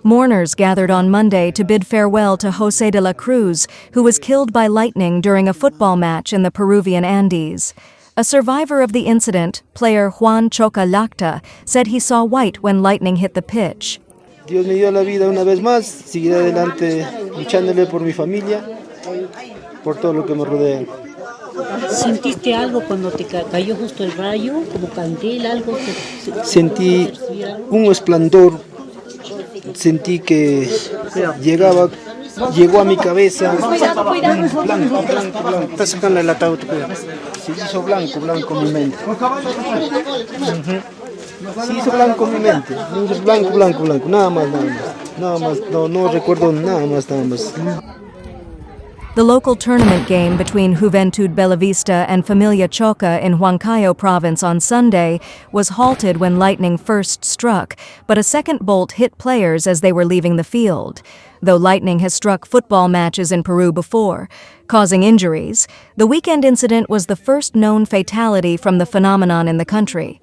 Mourners gathered on Monday to bid farewell to José de la Cruz, who was killed by lightning during a football match in the Peruvian Andes. A survivor of the incident, player Juan Choca Lacta, said he saw white when lightning hit the pitch. Dios me dio la vida una vez más, seguiré adelante luchándole por mi familia, por todo lo que me rodea. ¿Sentiste algo cuando te cayó justo el rayo, como candela, algo? Sentí un esplendor, sentí que llegó a mi cabeza, blanco. Está sacando el ataúd, se hizo blanco mi mente. Se hizo blanco mi mente, blanco, nada más, no recuerdo nada más. The local tournament game between Juventud Bellavista and Familia Choca in Huancayo province on Sunday was halted when lightning first struck, but a second bolt hit players as they were leaving the field. Though lightning has struck football matches in Peru before, causing injuries, the weekend incident was the first known fatality from the phenomenon in the country.